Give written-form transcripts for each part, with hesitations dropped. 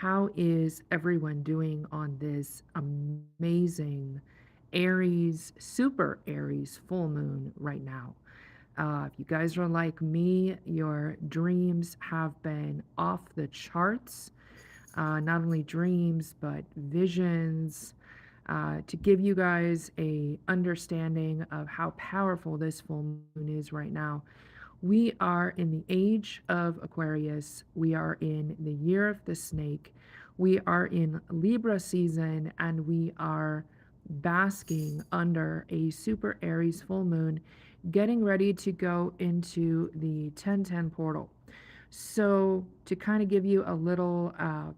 How is everyone doing on this amazing Aries, super Aries full moon right now? If you guys are like me, your dreams have been off the charts. Not only dreams, but visions. To give you guys a understanding of how powerful this full moon is right now, we are in the age of Aquarius. We are in the year of the snake. We are in Libra season and we are basking under a super Aries full moon, getting ready to go into the 1010 portal. So, to kind of give you a little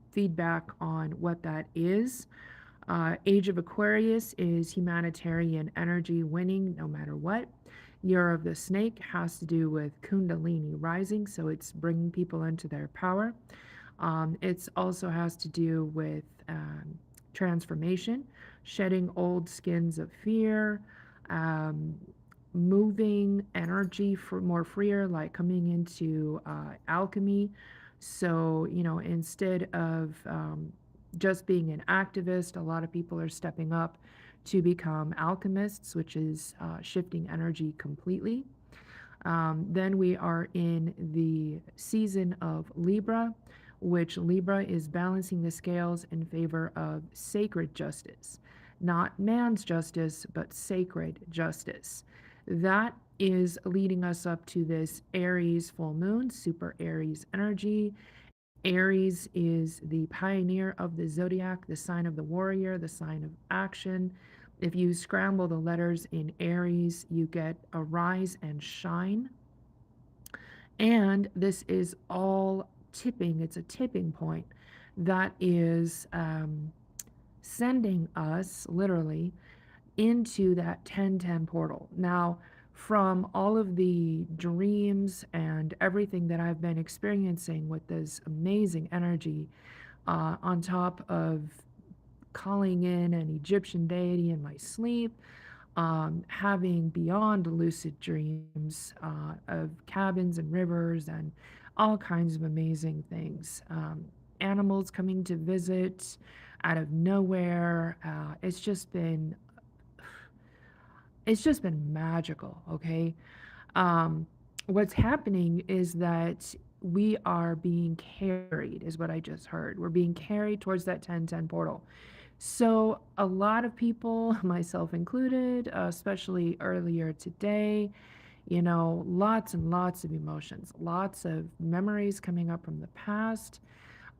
feedback on what that is, Age of Aquarius is humanitarian energy winning no matter what. Year of the Snake has to do with Kundalini rising, so it's bringing people into their power. It also has to do with transformation, shedding old skins of fear, um, moving energy for more freer, like coming into alchemy. So, instead of just being an activist, a lot of people are stepping up to become alchemists, which is shifting energy completely. Then we are in the season of Libra, which Libra is balancing the scales in favor of sacred justice. Not man's justice, but sacred justice. That is leading us up to this Aries full moon, super Aries energy. Aries is the pioneer of the zodiac, the sign of the warrior, the sign of action. If you scramble the letters in Aries, you get arise and shine. And this is all tipping, it's a tipping point that is sending us literally into that 1010 portal. Now, from all of the dreams and everything that I've been experiencing with this amazing energy, on top of calling in an Egyptian deity in my sleep, having beyond lucid dreams of cabins and rivers and all kinds of amazing things. Animals coming to visit out of nowhere. It's just been magical. Okay. Um, what's happening is that we are being carried, is what I just heard. We're being carried towards that 1010 portal. So, a lot of people, myself included, especially earlier today, lots and lots of emotions, lots of memories coming up from the past,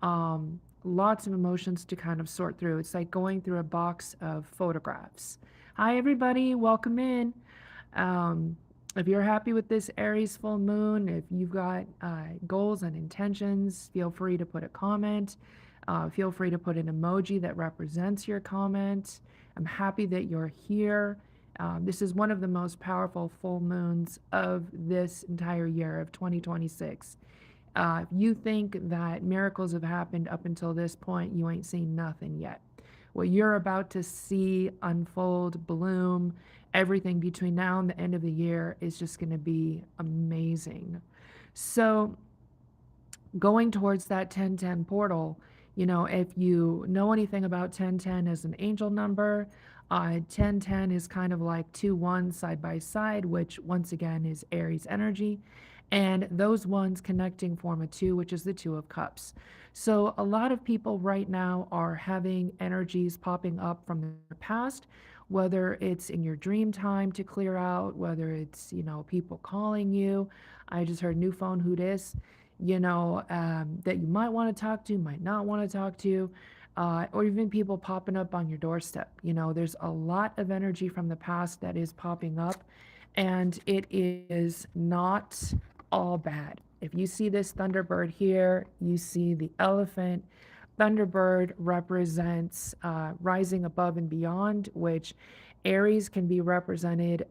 lots of emotions to kind of sort through. It's like going through a box of photographs. Hi, everybody, welcome in. Um, if you're happy with this Aries full moon, if you've got goals and intentions, feel free to put a comment. Feel free to put an emoji that represents your comment. I'm happy that you're here. This is one of the most powerful full moons of this entire year of 2026. If you think that miracles have happened up until this point, you ain't seen nothing yet. What you're about to see unfold, bloom, everything between now and the end of the year is just going to be amazing. So, going towards that 1010 portal, if you know anything about 1010 as an angel number, 1010 is kind of like two ones side by side, which once again is Aries energy. And those ones connecting form a two, which is the Two of Cups. So a lot of people right now are having energies popping up from their past, whether it's in your dream time to clear out, whether it's, people calling you. I just heard new phone, who dis? That you might want to talk to, might not want to talk to, or even people popping up on your doorstep. There's a lot of energy from the past that is popping up, and it is not all bad. If you see this Thunderbird here, you see the elephant. Thunderbird represents rising above and beyond, which Aries can be represented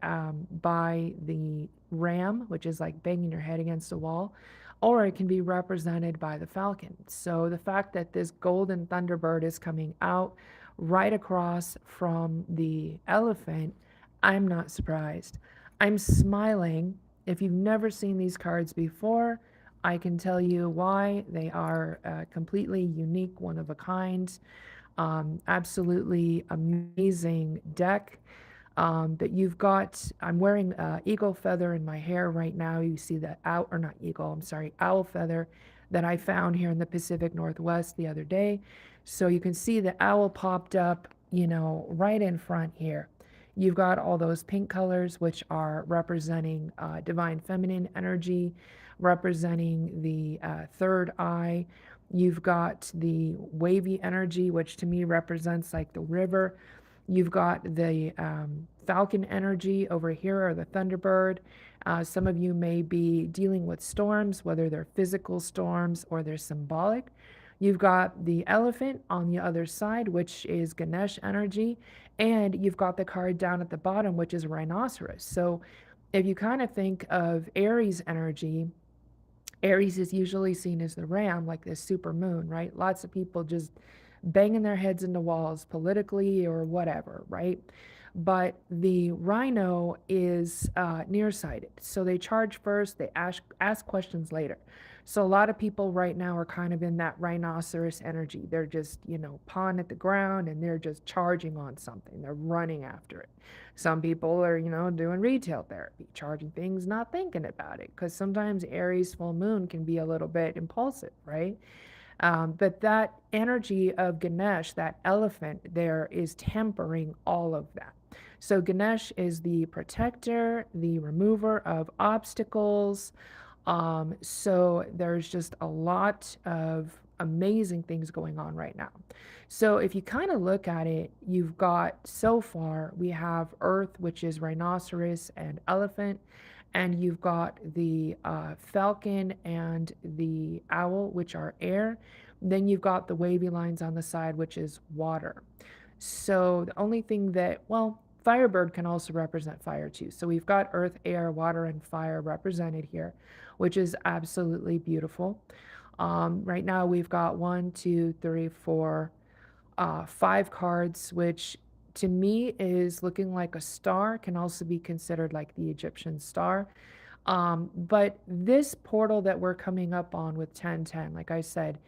by the ram, which is like banging your head against a wall, or it can be represented by the falcon. So the fact that this golden Thunderbird is coming out right across from the elephant, I'm not surprised. I'm smiling. If you've never seen these cards before, I can tell you why. They are completely unique, one of a kind, absolutely amazing deck that you've got. I'm wearing eagle feather in my hair right now. You see the owl, or not eagle, I'm sorry, owl feather that I found here in the Pacific Northwest the other day. So you can see the owl popped up, right in front here. You've got all those pink colors, which are representing divine feminine energy, representing the third eye. You've got the wavy energy, which to me represents like the river. You've got the falcon energy over here, or the thunderbird. Some of you may be dealing with storms, whether they're physical storms or they're symbolic. You've got the elephant on the other side, which is Ganesh energy. And you've got the card down at the bottom, which is rhinoceros. So if you kind of think of Aries energy, Aries is usually seen as the ram, like this super moon, right? Lots of people just banging their heads into walls politically or whatever, right? But the rhino is nearsighted. So they charge first, they ask questions later. So a lot of people right now are kind of in that rhinoceros energy. They're just, pawing at the ground and they're just charging on something. They're running after it. Some people are, doing retail therapy, charging things, not thinking about it. Because sometimes Aries full moon can be a little bit impulsive, right? But that energy of Ganesh, that elephant there, is tempering all of that. So Ganesh is the protector, the remover of obstacles. So there's just a lot of amazing things going on right now. So if you kind of look at it, you've got, so far we have Earth, which is rhinoceros and elephant, and you've got the falcon and the owl, which are air. Then you've got the wavy lines on the side, which is water. So the only thing that, well, Firebird can also represent fire too. So we've got earth, air, water, and fire represented here, which is absolutely beautiful. Right now we've got one, two, three, four, five cards, which to me is looking like a star, can also be considered like the Egyptian star. But this portal that we're coming up on with 1010, like I said,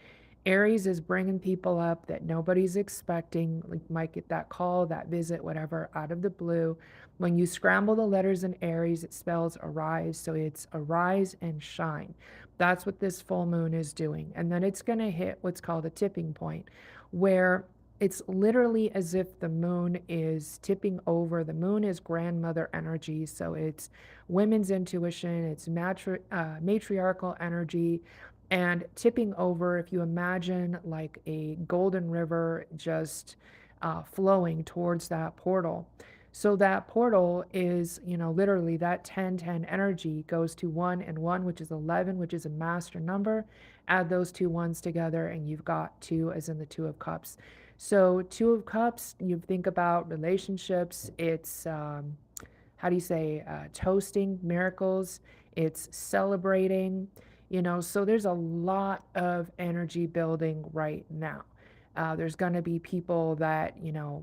Aries is bringing people up that nobody's expecting. Like, might get that call, that visit, whatever, out of the blue. When you scramble the letters in Aries, it spells arise. So it's arise and shine. That's what this full moon is doing. And then it's going to hit what's called a tipping point, where it's literally as if the moon is tipping over. The moon is grandmother energy. So it's women's intuition, it's matriarchal energy, and tipping over. If you imagine like a golden river just flowing towards that portal. So that portal is, literally that 1010 energy goes to 1 and 1, which is 11, which is a master number. Add those two ones together and you've got 2, as in the 2 of cups. So 2 of cups, you think about relationships. It's, how do you say, toasting miracles. It's celebrating. So there's a lot of energy building right now. There's going to be people that,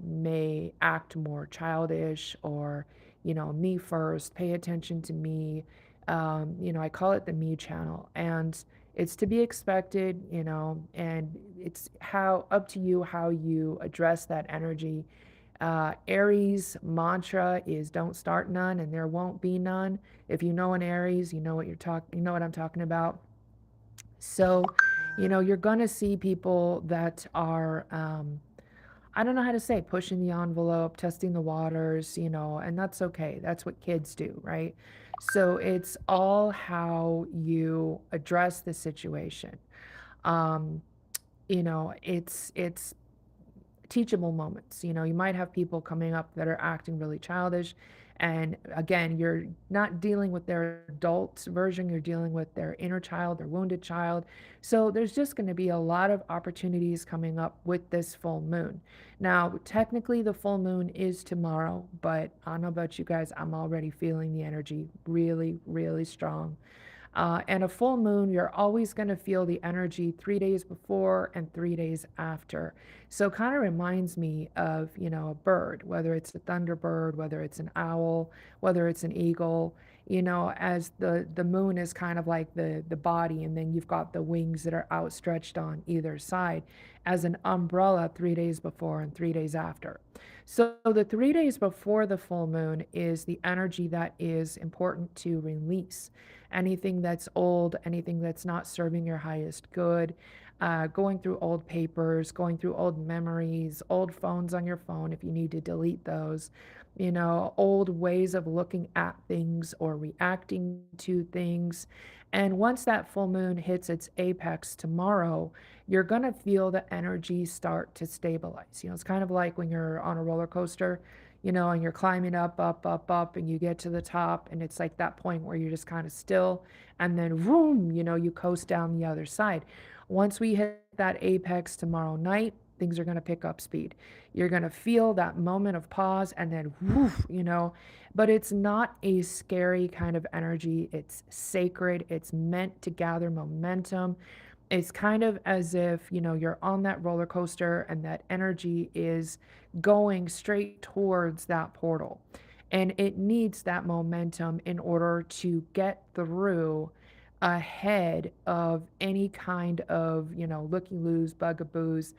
may act more childish, or, me first, pay attention to me. I call it the me channel, and it's to be expected, and it's how up to you how you address that energy. Aries mantra is don't start none and there won't be none. If you know an Aries, you know what I'm talking about. So, you're gonna see people that are, I don't know how to say, pushing the envelope, testing the waters, and that's okay. That's what kids do, right? So it's all how you address the situation. Um, it's teachable moments. You might have people coming up that are acting really childish. And again, you're not dealing with their adult version, you're dealing with their inner child, their wounded child. So there's just going to be a lot of opportunities coming up with this full moon. Now, technically, the full moon is tomorrow, but I don't know about you guys, I'm already feeling the energy really, really strong. And a full moon, you're always going to feel the energy 3 days before and 3 days after. So kind of reminds me of, a bird, whether it's a thunderbird, whether it's an owl, whether it's an eagle. as the moon is kind of like the body, and then you've got the wings that are outstretched on either side as an umbrella 3 days before and 3 days after. So the 3 days before the full moon is the energy that is important to release. Anything that's old, anything that's not serving your highest good, going through old papers, going through old memories, old phones on your phone if you need to delete those, old ways of looking at things or reacting to things. And once that full moon hits its apex tomorrow, you're going to feel the energy start to stabilize. It's kind of like when you're on a roller coaster, and you're climbing up, up, up, up, and you get to the top, and it's like that point where you're just kind of still, and then vroom, you coast down the other side. Once we hit that apex tomorrow night, things are going to pick up speed. You're going to feel that moment of pause and then woof, but it's not a scary kind of energy. It's sacred. It's meant to gather momentum. It's kind of as if, you're on that roller coaster and that energy is going straight towards that portal. And it needs that momentum in order to get through ahead of any kind of, looky-loos, bugaboos,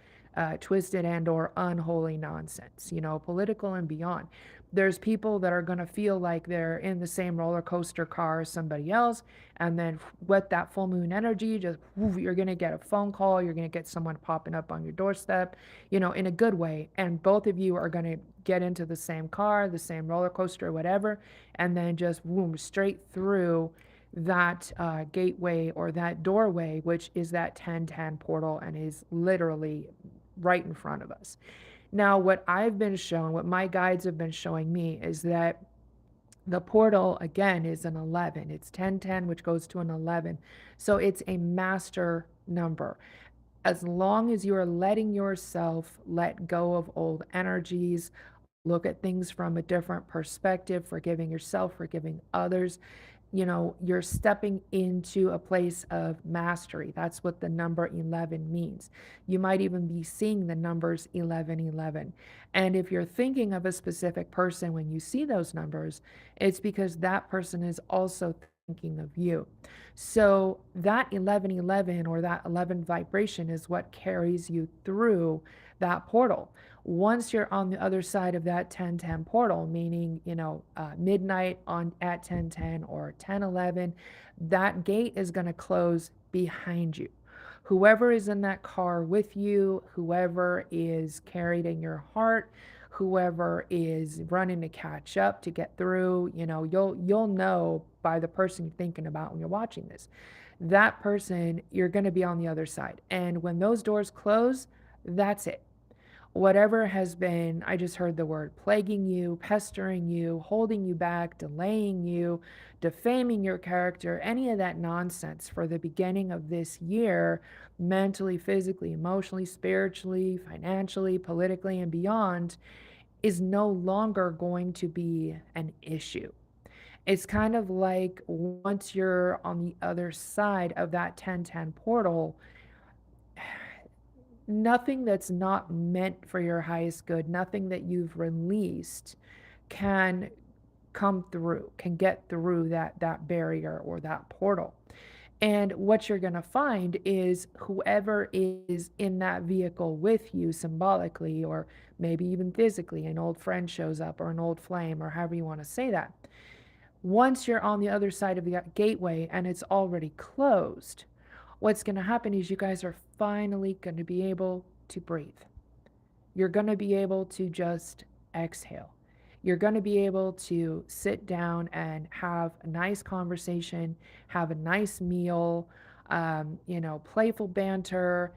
twisted and or unholy nonsense, political and beyond. There's people that are going to feel like they're in the same roller coaster car as somebody else, and then with that full moon energy, just woof, you're going to get a phone call, you're going to get someone popping up on your doorstep, in a good way, and both of you are going to get into the same car, the same roller coaster, whatever, and then just boom, straight through that gateway or that doorway, which is that 1010 portal and is literally right in front of us. Now, what I've been shown, what my guides have been showing me, is that the portal, again, is an 11. It's 1010, which goes to an 11. So it's a master number. As long as you are letting yourself let go of old energies, look at things from a different perspective, forgiving yourself, forgiving others, you're stepping into a place of mastery. That's what the number 11 means. You might even be seeing the numbers 1111. And if you're thinking of a specific person when you see those numbers, it's because that person is also thinking of you. So that 1111 or that 11 vibration is what carries you through that portal. Once you're on the other side of that 1010 portal, meaning, midnight on at 1010 or 1011, that gate is going to close behind you. Whoever is in that car with you, whoever is carried in your heart, whoever is running to catch up to get through, you'll know by the person you're thinking about when you're watching this. That person, you're going to be on the other side. And when those doors close, that's it. Whatever has been, I just heard the word, plaguing you, pestering you, holding you back, delaying you, defaming your character, any of that nonsense for the beginning of this year, mentally, physically, emotionally, spiritually, financially, politically, and beyond, is no longer going to be an issue. It's kind of like once you're on the other side of that 1010 portal, nothing that's not meant for your highest good, nothing that you've released can come through, can get through that barrier or that portal. And what you're going to find is whoever is in that vehicle with you symbolically, or maybe even physically, an old friend shows up or an old flame, or however you want to say that. Once you're on the other side of the gateway and it's already closed, what's going to happen is you guys are finally going to be able to breathe. You're going to be able to just exhale. You're going to be able to sit down and have a nice conversation, have a nice meal, playful banter,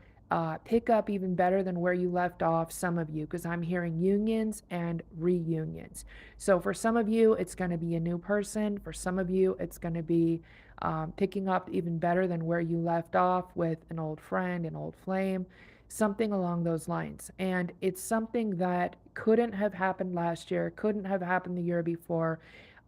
pick up even better than where you left off, some of you, because I'm hearing unions and reunions. So for some of you, it's going to be a new person. For some of you, it's going to be picking up even better than where you left off with an old friend, an old flame, something along those lines. And it's something that couldn't have happened last year, couldn't have happened the year before.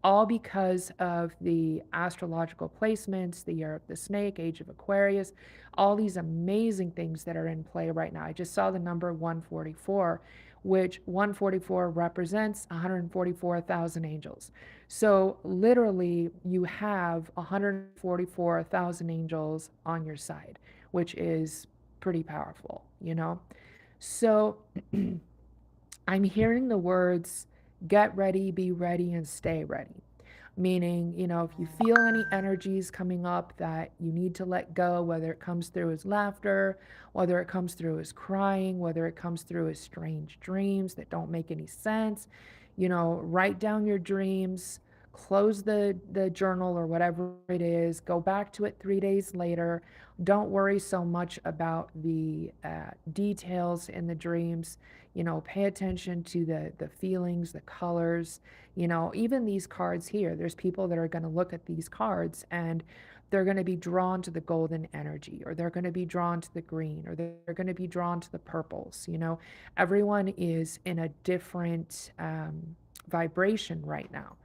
all because of the astrological placements, the year of the snake, age of Aquarius, all these amazing things that are in play right now. I just saw the number 144, which 144 represents 144,000 angels. So literally, you have 144,000 angels on your side, which is pretty powerful, you know? So I'm hearing the words get ready, be ready, and stay ready. Meaning, if you feel any energies coming up that you need to let go, whether it comes through as laughter, whether it comes through as crying, whether it comes through as strange dreams that don't make any sense, write down your dreams, close the journal or whatever it is, go back to it 3 days later. Don't worry so much about the details in the dreams. Pay attention to the feelings, the colors. Even these cards here, there's people that are going to look at these cards and they're going to be drawn to the golden energy, or they're going to be drawn to the green, or they're going to be drawn to the purples. Everyone is in a different vibration right now.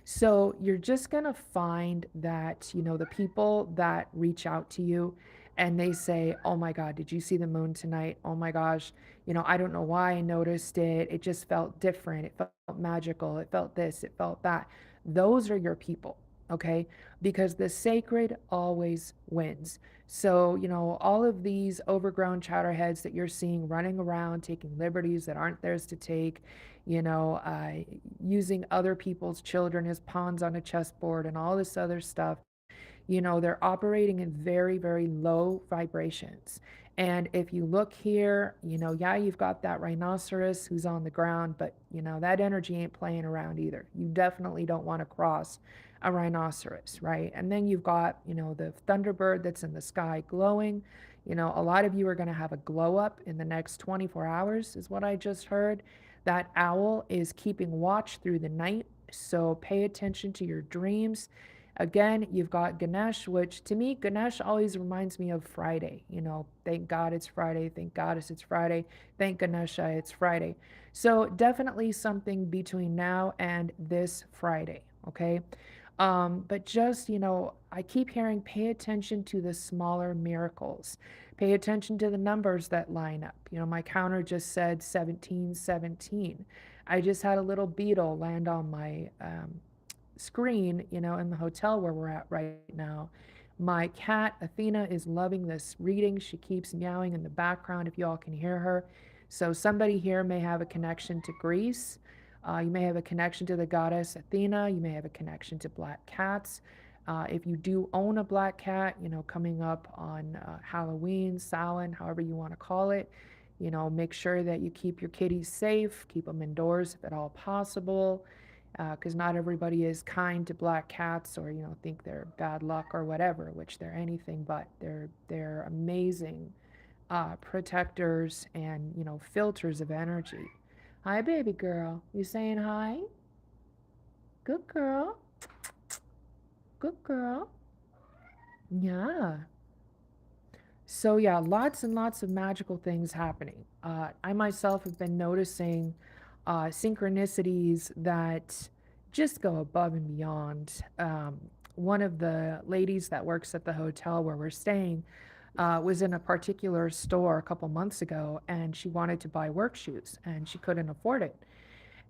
So you're just going to find that, the people that reach out to you and they say, oh my God, did you see the moon tonight? Oh my gosh, I don't know why I noticed it. It just felt different. It felt magical. It felt this, it felt that. Those are your people, okay? Because the sacred always wins. So, all of these overgrown chowderheads that you're seeing running around, taking liberties that aren't theirs to take, using other people's children as pawns on a chessboard and all this other stuff, they're operating in very, very low vibrations. And if you look here, yeah, you've got that rhinoceros who's on the ground, but, that energy ain't playing around either. You definitely don't want to cross a rhinoceros, right? And then you've got, the thunderbird that's in the sky glowing. A lot of you are going to have a glow up in the next 24 hours, is what I just heard. That owl is keeping watch through the night. So pay attention to your dreams. Again, you've got Ganesh, which to me, Ganesh always reminds me of Friday. Thank God it's Friday. Thank Goddess it's Friday. Thank Ganesha it's Friday. So definitely something between now and this Friday, okay? But just, I keep hearing pay attention to the smaller miracles. Pay attention to the numbers that line up. My counter just said 1717. I just had a little beetle land on my screen, in the hotel where we're at right now. My cat, Athena, is loving this reading. She keeps meowing in the background if you all can hear her. So somebody here may have a connection to Greece. You may have a connection to the goddess Athena. You may have a connection to black cats. If you do own a black cat, coming up on Halloween, Samhain, however you want to call it, make sure that you keep your kitties safe, keep them indoors if at all possible, because not everybody is kind to black cats, or think they're bad luck or whatever, which they're anything but. They're amazing protectors and filters of energy. Hi, baby girl. You saying hi? Good girl. Good girl. Yeah. So yeah, lots and lots of magical things happening. I myself have been noticing synchronicities that just go above and beyond. One of the ladies that works at the hotel where we're staying was in a particular store a couple months ago, and she wanted to buy work shoes, and she couldn't afford it.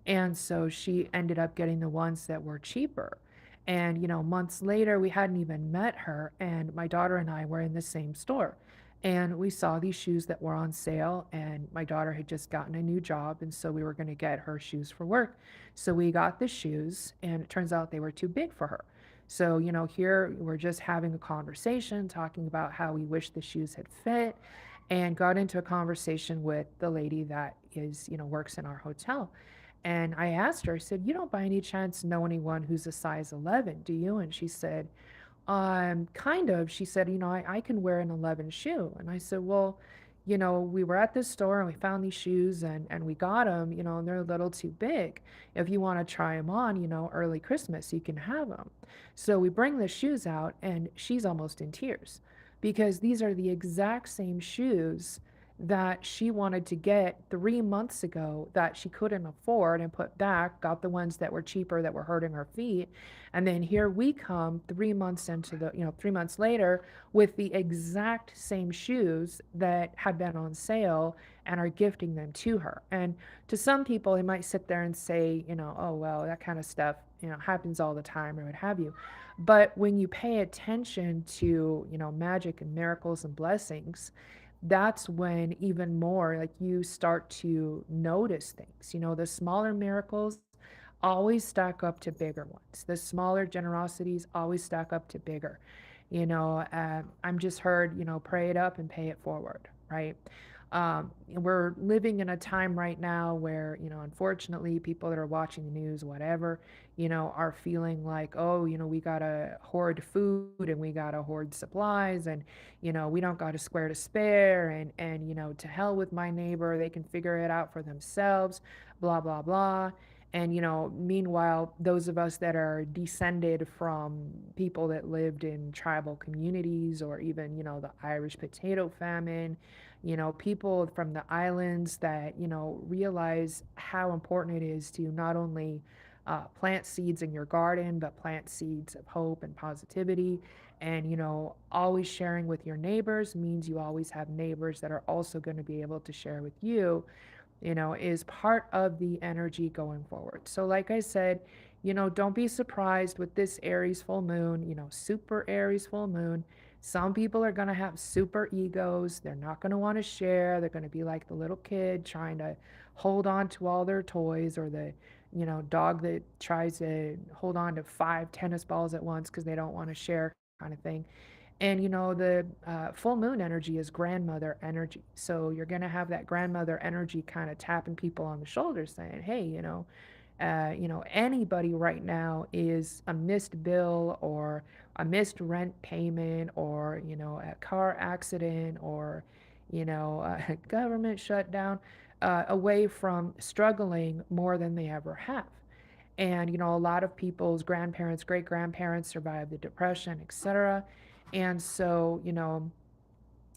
And so she ended up getting the ones that were cheaper. And, months later, we hadn't even met her, and my daughter and I were in the same store. And we saw these shoes that were on sale, and my daughter had just gotten a new job, and so we were going to get her shoes for work. So we got the shoes, and it turns out they were too big for her. So, here we're just having a conversation, talking about how we wish the shoes had fit, and got into a conversation with the lady that is, works in our hotel. And I asked her, I said, you don't by any chance know anyone who's a size 11, do you? And she said, kind of. She said, I can wear an 11 shoe. And I said, well, we were at this store and we found these shoes, and we got them, and they're a little too big. If you want to try them on, early Christmas, you can have them. So we bring the shoes out, and she's almost in tears because these are the exact same shoes that she wanted to get 3 months ago that she couldn't afford and put back, got the ones that were cheaper that were hurting her feet. And then here we come 3 months into the, 3 months later with the exact same shoes that had been on sale and are gifting them to her. And to some people, they might sit there and say, oh, well, that kind of stuff, happens all the time or what have you. But when you pay attention to, magic and miracles and blessings, that's when even more like you start to notice things. The smaller miracles always stack up to bigger ones. The smaller generosities always stack up to bigger. I'm just heard, pray it up and pay it forward, right? We're living in a time right now where, unfortunately, people that are watching the news, whatever, are feeling like, oh, we got to hoard food and we got to hoard supplies and, we don't got a square to spare and, to hell with my neighbor, they can figure it out for themselves, blah, blah, blah. And, meanwhile, those of us that are descended from people that lived in tribal communities or even, the Irish potato famine, people from the islands that, realize how important it is to not only plant seeds in your garden, but plant seeds of hope and positivity. And, always sharing with your neighbors means you always have neighbors that are also going to be able to share with you, is part of the energy going forward. So, like I said, don't be surprised with this Aries full moon, super Aries full moon. Some people are going to have super egos. They're not going to want to share. They're going to be like the little kid trying to hold on to all their toys, or the, dog that tries to hold on to 5 tennis balls at once because they don't want to share, kind of thing. And the full moon energy is grandmother energy. So you're going to have that grandmother energy kind of tapping people on the shoulders saying, hey, anybody right now is a missed bill or a missed rent payment or, a car accident or, a government shutdown away from struggling more than they ever have. And, a lot of people's grandparents, great grandparents survived the Depression, etc. And so,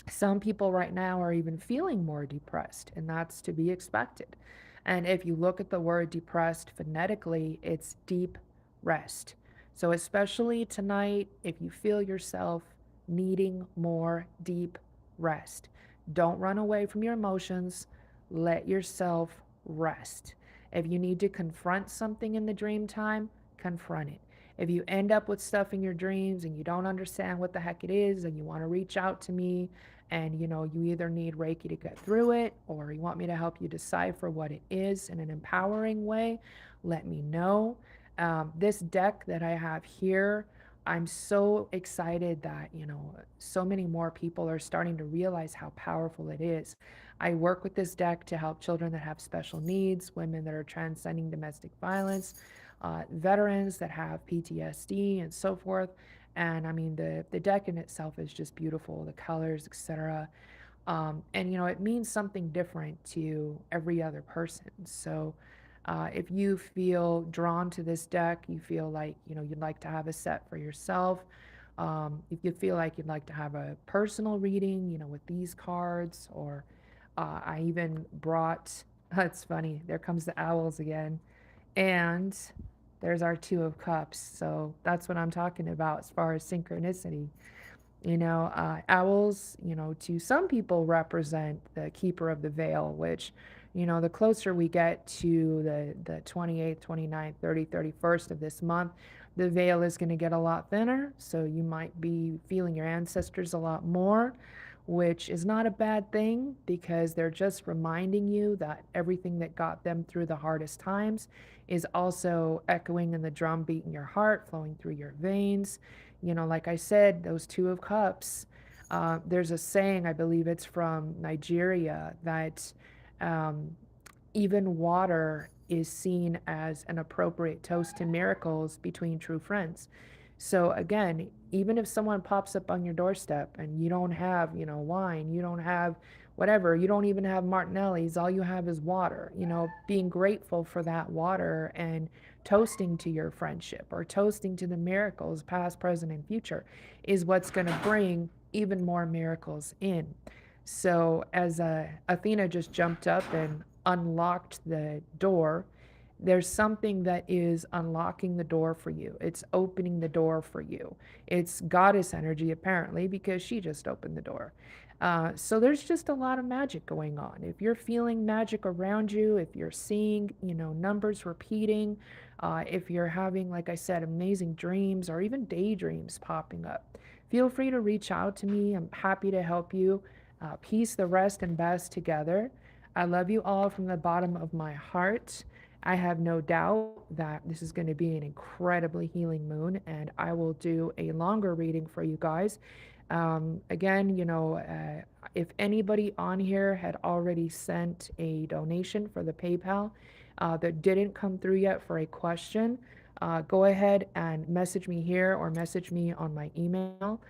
some people right now are even feeling more depressed, and that's to be expected. And if you look at the word depressed phonetically, it's deep rest. So, especially tonight, if you feel yourself needing more deep rest, don't run away from your emotions. Let yourself rest. If you need to confront something in the dream time, confront it. If you end up with stuff in your dreams and you don't understand what the heck it is and you want to reach out to me, and you either need Reiki to get through it or you want me to help you decipher what it is in an empowering way, let me know. This deck that I have here, I'm so excited that so many more people are starting to realize how powerful it is. I work with this deck to help children that have special needs, women that are transcending domestic violence, veterans that have PTSD and so forth. And I mean, the deck in itself is just beautiful, the colors, etc. And it means something different to every other person. So if you feel drawn to this deck, you feel like you'd like to have a set for yourself. If you feel like you'd like to have a personal reading, with these cards, or I even brought. That's funny. There comes the owls again. And there's our Two of Cups. So that's what I'm talking about as far as synchronicity. Owls, to some people represent the keeper of the veil, which, the closer we get to the 28th, 29th, 30th, 31st of this month, the veil is going to get a lot thinner. So you might be feeling your ancestors a lot more, which is not a bad thing because they're just reminding you that everything that got them through the hardest times is also echoing in the drum beat in your heart, flowing through your veins. Like I said, those Two of Cups, there's a saying, I believe it's from Nigeria, that um, even water is seen as an appropriate toast to miracles between true friends. So again, even if someone pops up on your doorstep and you don't have, wine, you don't have whatever, you don't even have Martinelli's, all you have is water, being grateful for that water and toasting to your friendship or toasting to the miracles, past, present, and future, is what's going to bring even more miracles in. So as Athena just jumped up and unlocked the door, there's something that is unlocking the door for you. It's opening the door for you. It's goddess energy, apparently, because she just opened the door. So there's just a lot of magic going on. If you're feeling magic around you, if you're seeing, numbers repeating, if you're having, like I said, amazing dreams or even daydreams popping up, feel free to reach out to me. I'm happy to help you piece the rest and best together. I love you all from the bottom of my heart. I have no doubt that this is going to be an incredibly healing moon, and I will do a longer reading for you guys. Again, if anybody on here had already sent a donation for the PayPal that didn't come through yet for a question, go ahead and message me here or message me on my email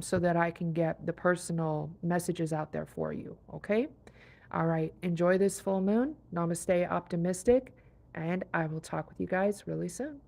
so that I can get the personal messages out there for you. Okay? All right. Enjoy this full moon. Namaste, optimistic. And I will talk with you guys really soon.